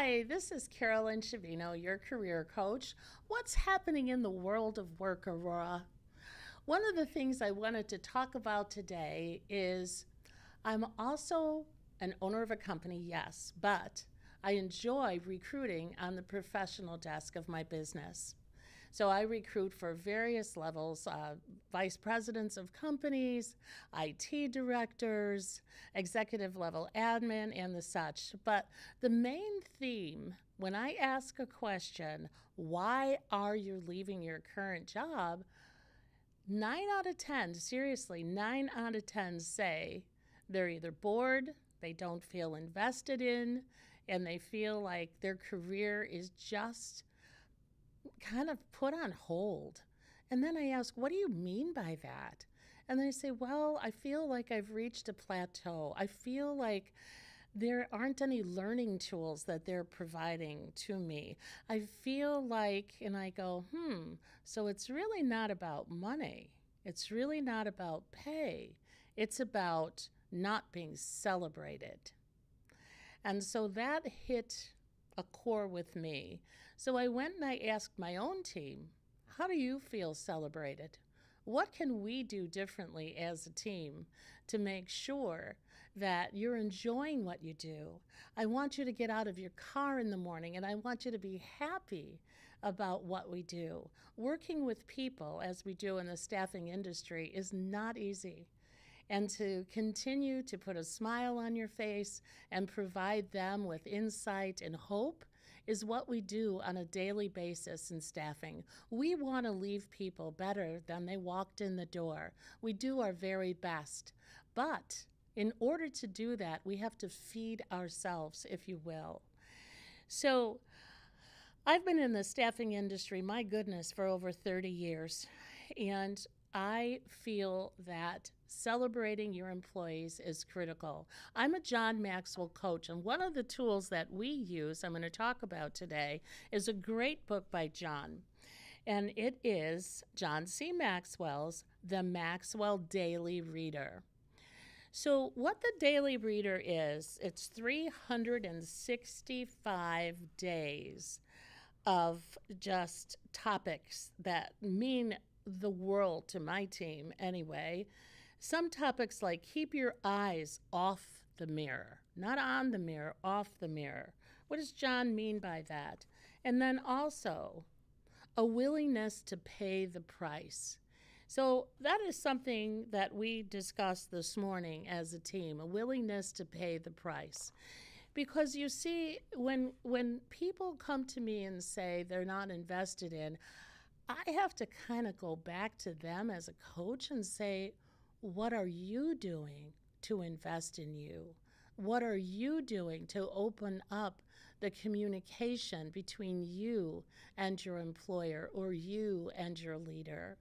Hi, this is Carolyn Chavino, your career coach. What's happening in the world of work, Aurora? One of the things I wanted to talk about today is I'm also an owner of a company, yes, but I enjoy recruiting on the professional desk of my business. So I recruit for various levels, vice presidents of companies, IT directors, executive level admin, and the such. But the main theme when I ask a question, why are you leaving your current job? 9 out of 10, seriously, 9 out of 10 say they're either bored, they don't feel invested in, and they feel like their career is just kind of put on hold. And then I ask, what do you mean by that? And they say, well, I feel like I've reached a plateau. I feel like there aren't any learning tools that they're providing to me. I feel like, and I go, so it's really not about money. It's really not about pay. It's about not being celebrated. And so that hit a core with me. So I went and I asked my own team, how do you feel celebrated? What can we do differently as a team to make sure that you're enjoying what you do? I want you to get out of your car in the morning and I want you to be happy about what we do. Working with people, as we do in the staffing industry, is not easy. And to continue to put a smile on your face and provide them with insight and hope is what we do on a daily basis in staffing. We want to leave people better than they walked in the door. We do our very best. But in order to do that, we have to feed ourselves, if you will. So I've been in the staffing industry, my goodness, for over 30 years. And I feel that celebrating your employees is critical. I'm a John Maxwell coach, and one of the tools that we use, I'm going to talk about today, is a great book by John. And it is John C. Maxwell's The Maxwell Daily Reader. So what the Daily Reader is, it's 365 days of just topics that mean the world to my team anyway. Some topics like keep your eyes off the mirror, not on the mirror, off the mirror. What does John mean by that? And then also a willingness to pay the price. So that is something that we discussed this morning as a team, a willingness to pay the price. Because you see, when people come to me and say they're not invested in, I have to kind of go back to them as a coach and say, what are you doing to invest in you? What are you doing to open up the communication between you and your employer or you and your leader?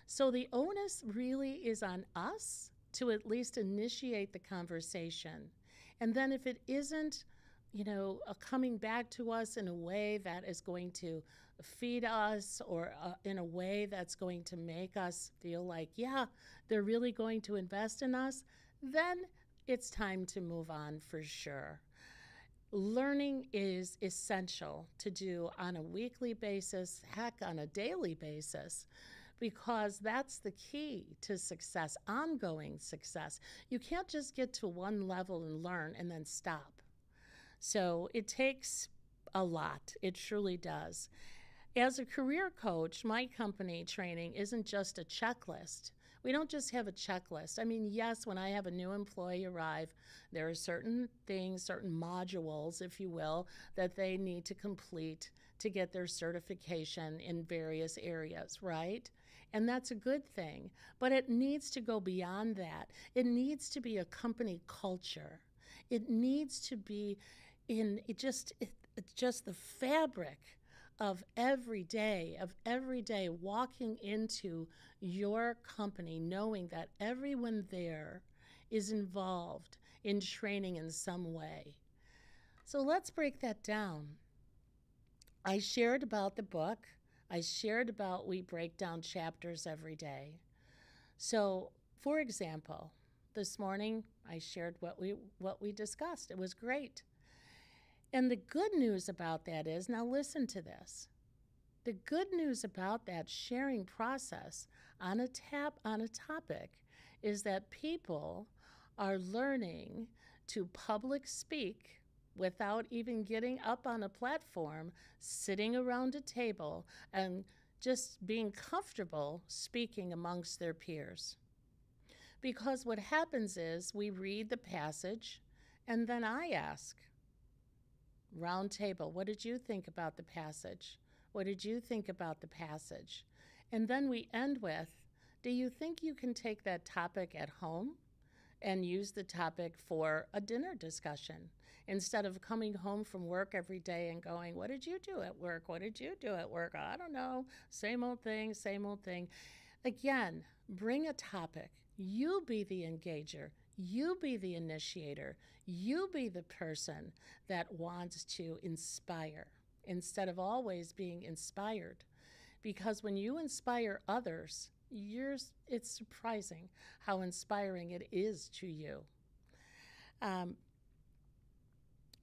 So the onus really is on us to at least initiate the conversation. And then if it isn't, coming back to us in a way that is going to feed us or in a way that's going to make us feel like, yeah, they're really going to invest in us, then it's time to move on for sure. Learning is essential to do on a weekly basis, heck, on a daily basis, because that's the key to success, ongoing success. You can't just get to one level and learn and then stop. So it takes a lot. It truly does. As a career coach, my company training isn't just a checklist. We don't just have a checklist. I mean, yes, when I have a new employee arrive, there are certain things, certain modules, if you will, that they need to complete to get their certification in various areas, right? And that's a good thing. But it needs to go beyond that. It needs to be a company culture. It needs to be it's just the fabric of every day walking into your company knowing that everyone there is involved in training in some way. So let's break that down. I shared about the book. I shared about we break down chapters every day. So, for example, this morning I shared what we discussed. It was great. And the good news about that is, now listen to this. The good news about that sharing process on a topic is that people are learning to public speak without even getting up on a platform, sitting around a table and just being comfortable speaking amongst their peers. Because what happens is we read the passage and then I ask, round table, what did you think about the passage? What did you think about the passage? And then we end with, do you think you can take that topic at home and use the topic for a dinner discussion instead of coming home from work every day and going, what did you do at work? What did you do at work? I don't know. Same old thing, same old thing. Again, bring a topic. You be the engager. You be the initiator. You be the person that wants to inspire instead of always being inspired. Because when you inspire others, it's surprising how inspiring it is to you.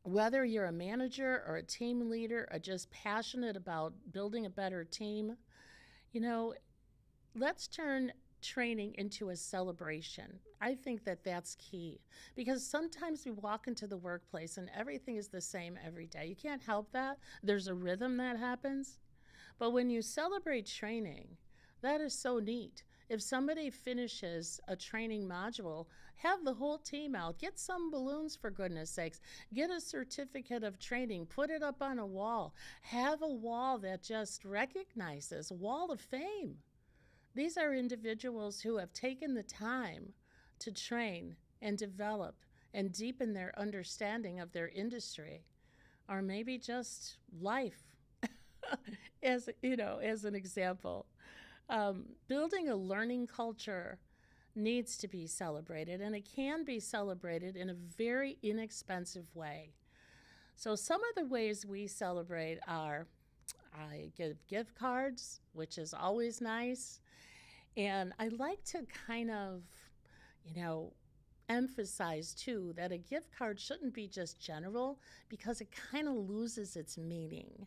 Whether you're a manager or a team leader or just passionate about building a better team, let's turn training into a celebration. I think that that's key because sometimes we walk into the workplace and everything is the same every day. You can't help that. There's a rhythm that happens. But when you celebrate training, that is so neat. If somebody finishes a training module, have the whole team out. Get some balloons, for goodness sakes. Get a certificate of training. Put it up on a wall. Have a wall that just recognizes Wall of Fame. These are individuals who have taken the time to train and develop and deepen their understanding of their industry, or maybe just life, as an example. Building a learning culture needs to be celebrated, and it can be celebrated in a very inexpensive way. So some of the ways we celebrate are I give gift cards, which is always nice. And I like to kind of, emphasize too that a gift card shouldn't be just general because it kind of loses its meaning.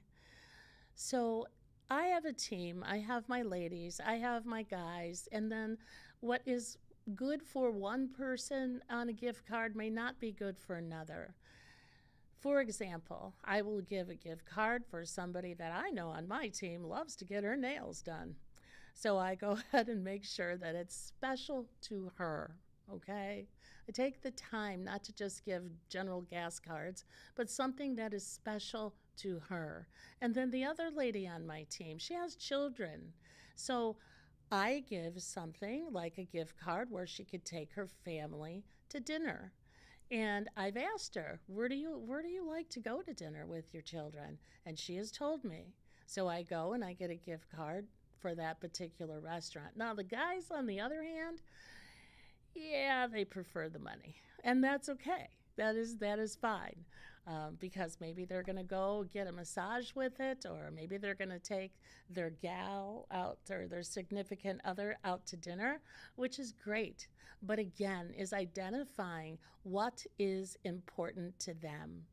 So I have a team, I have my ladies, I have my guys, and then what is good for one person on a gift card may not be good for another. For example, I will give a gift card for somebody that I know on my team loves to get her nails done. So I go ahead and make sure that it's special to her, okay? I take the time not to just give general gas cards, but something that is special to her. And then the other lady on my team, she has children. So I give something like a gift card where she could take her family to dinner. And I've asked her, where do you like to go to dinner with your children? And she has told me. So I go and I get a gift card for that particular restaurant. Now, the guys, on the other hand, yeah, they prefer the money. And that's okay. That is fine. Because maybe they're going to go get a massage with it, or maybe they're going to take their gal out or their significant other out to dinner, which is great. But again, is identifying what is important to them.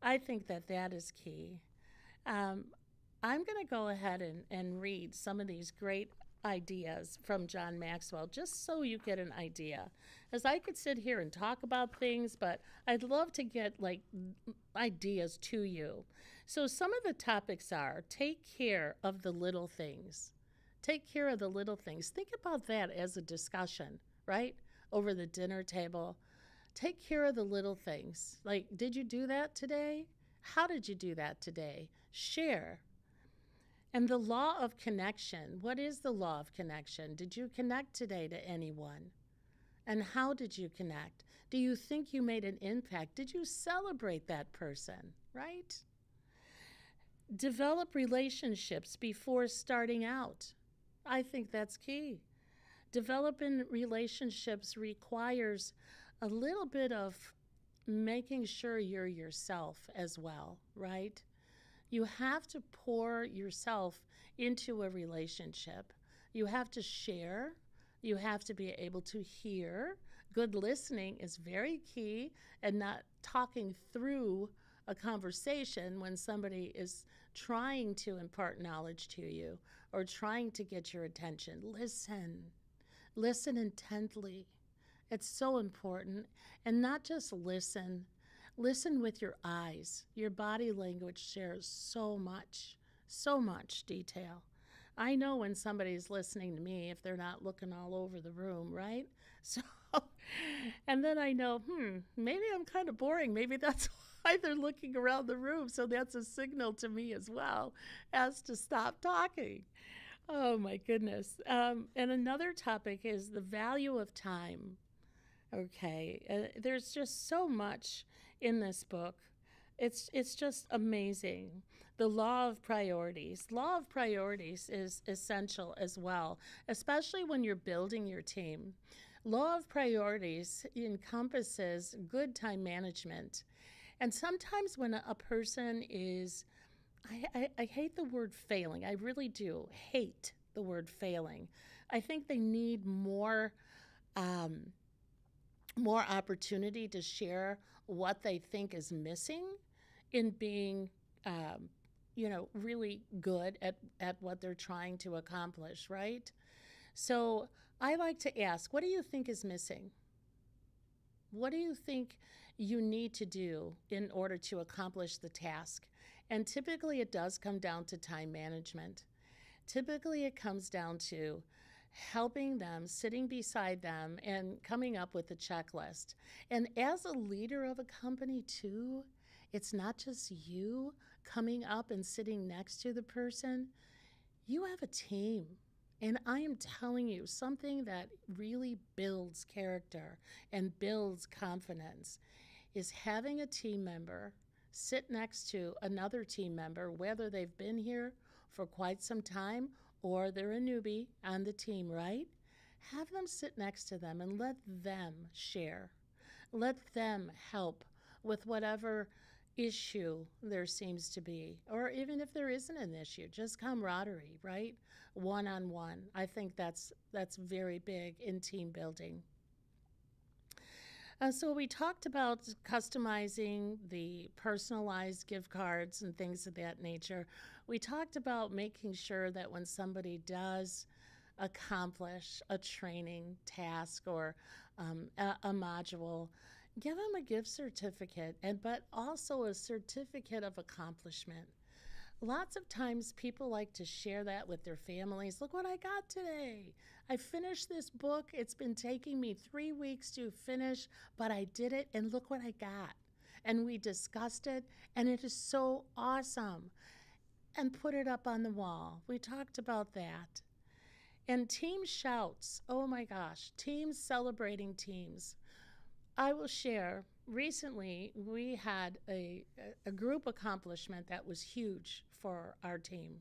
I think that is key. I'm going to go ahead and read some of these great ideas from John Maxwell, just so you get an idea. As I could sit here and talk about things, but I'd love to get ideas to you. So some of the topics are take care of the little things. Take care of the little things. Think about that as a discussion, right? Over the dinner table. Take care of the little things. Like, did you do that today? How did you do that today? Share. And the law of connection. What is the law of connection? Did you connect today to anyone? And how did you connect? Do you think you made an impact? Did you celebrate that person, right? Develop relationships before starting out. I think that's key. Developing relationships requires a little bit of making sure you're yourself as well, right? You have to pour yourself into a relationship. You have to share. You have to be able to hear. Good listening is very key, and not talking through a conversation when somebody is trying to impart knowledge to you or trying to get your attention. Listen. Listen intently. It's so important. And not just listen, listen with your eyes. Your body language shares so much detail. I know when somebody's listening to me if they're not looking all over the room, right? So, and then I know, maybe I'm kind of boring. Maybe that's why they're looking around the room. So that's a signal to me as well as to stop talking. Oh my goodness. And another topic is the value of time. Okay, there's just so much in this book. It's just amazing. The law of priorities. Law of priorities is essential as well, especially when you're building your team. Law of priorities encompasses good time management. And sometimes when a person is, I hate the word failing. I really do hate the word failing. I think they need um, more opportunity to share what they think is missing in being, really good at what they're trying to accomplish, right? So I like to ask, what do you think is missing? What do you think you need to do in order to accomplish the task? And typically it does come down to time management. Typically it comes down to helping them, sitting beside them, and coming up with a checklist. And as a leader of a company, too, it's not just you coming up and sitting next to the person. You have a team. And I am telling you, something that really builds character and builds confidence is having a team member sit next to another team member, whether they've been here for quite some time or they're a newbie on the team, right? Have them sit next to them and let them share. Let them help with whatever issue there seems to be, or even if there isn't an issue, just camaraderie, right? One-on-one. I think that's very big in team building. So we talked about customizing the personalized gift cards and things of that nature. We talked about making sure that when somebody does accomplish a training task or a module, give them a gift certificate, but also a certificate of accomplishment. Lots of times people like to share that with their families. Look what I got today. I finished this book. It's been taking me 3 weeks to finish, but I did it, and look what I got. And we discussed it, and it is so awesome. And put it up on the wall. We talked about that. And team shouts. Oh my gosh, teams celebrating teams. I will share. Recently, we had a group accomplishment that was huge for our team.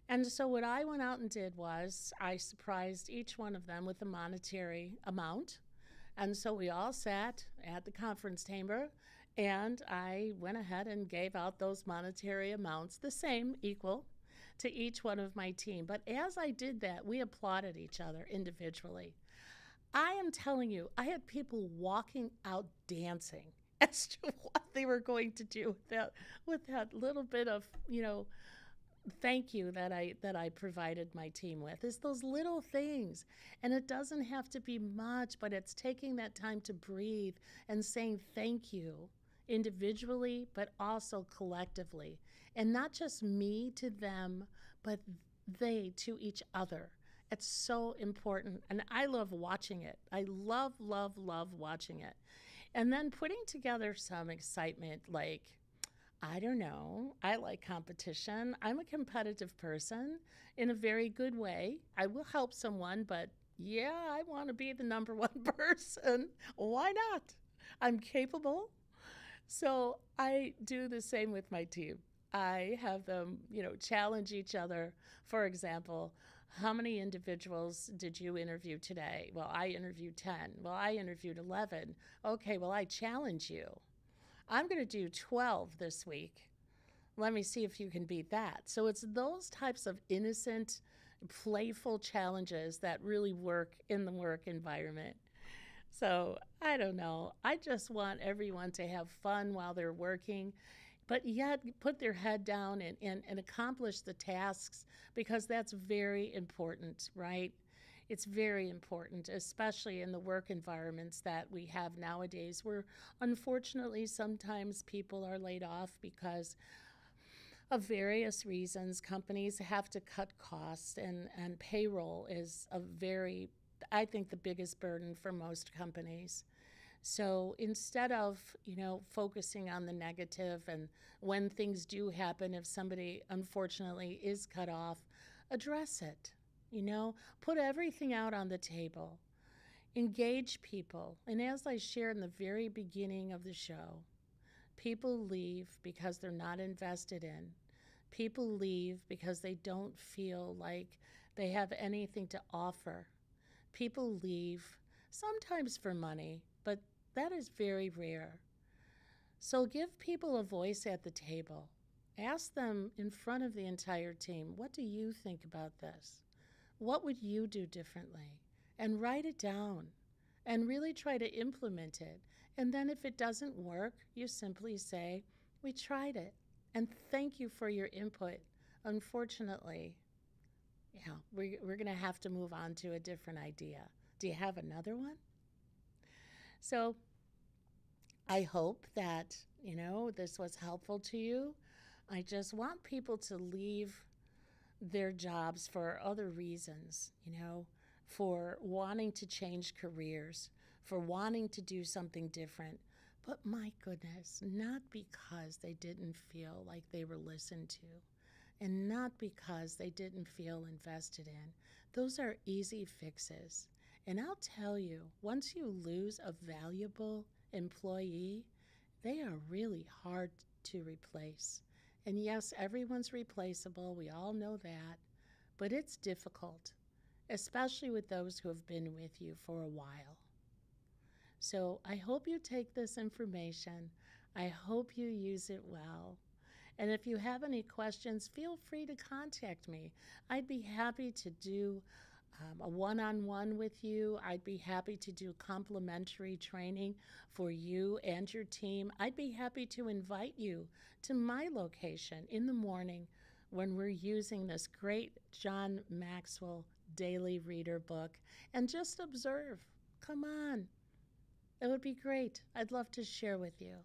And so what I went out and did was I surprised each one of them with a monetary amount. And so we all sat at the conference chamber, and I went ahead and gave out those monetary amounts, the same, equal, to each one of my team. But as I did that, we applauded each other individually. I am telling you, I had people walking out dancing as to what they were going to do with that little bit of, thank you that I provided my team with. Is those little things. And it doesn't have to be much, but it's taking that time to breathe and saying thank you individually, but also collectively. And not just me to them, but they to each other. It's so important, and I love watching it. I love watching it. And then putting together some excitement, like, I don't know, I like competition. I'm a competitive person in a very good way. I will help someone, but yeah, I want to be the number one person. Why not? I'm capable. So I do the same with my team. I have them, challenge each other. For example, how many individuals did you interview today? Well, I interviewed 10. Well, I interviewed 11. Okay, well, I challenge you. I'm going to do 12 this week. Let me see if you can beat that. So it's those types of innocent, playful challenges that really work in the work environment. So I don't know. I just want everyone to have fun while they're working, but yet put their head down and accomplish the tasks because that's very important, right? It's very important, especially in the work environments that we have nowadays, where unfortunately sometimes people are laid off because of various reasons. Companies have to cut costs, and payroll is a very, I think, the biggest burden for most companies. So instead of, focusing on the negative and when things do happen, if somebody unfortunately is cut off, address it. Put everything out on the table. Engage people. And as I shared in the very beginning of the show, people leave because they're not invested in. People leave because they don't feel like they have anything to offer. People leave sometimes for money, but that is very rare. So give people a voice at the table. Ask them in front of the entire team, what do you think about this? What would you do differently? And write it down and really try to implement it. And then if it doesn't work, you simply say, we tried it. And thank you for your input. Unfortunately, we're going to have to move on to a different idea. Do you have another one? So I hope that, this was helpful to you. I just want people to leave their jobs for other reasons, for wanting to change careers, for wanting to do something different. But my goodness, not because they didn't feel like they were listened to and not because they didn't feel invested in. Those are easy fixes. And I'll tell you, once you lose a valuable employee, they are really hard to replace. And yes, everyone's replaceable. We all know that. But it's difficult, especially with those who have been with you for a while. So I hope you take this information. I hope you use it well. And if you have any questions, feel free to contact me. I'd be happy to do a one-on-one with you. I'd be happy to do complimentary training for you and your team. I'd be happy to invite you to my location in the morning when we're using this great John Maxwell daily reader book and just observe. Come on. It would be great. I'd love to share with you.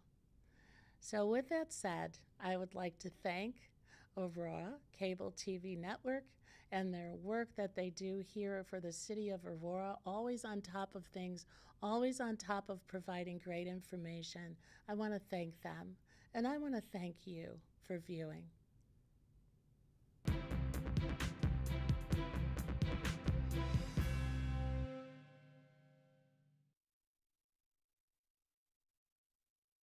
So with that said, I would like to thank Aurora Cable TV Network and their work that they do here for the city of Aurora, always on top of things, always on top of providing great information. I want to thank them, and I want to thank you for viewing.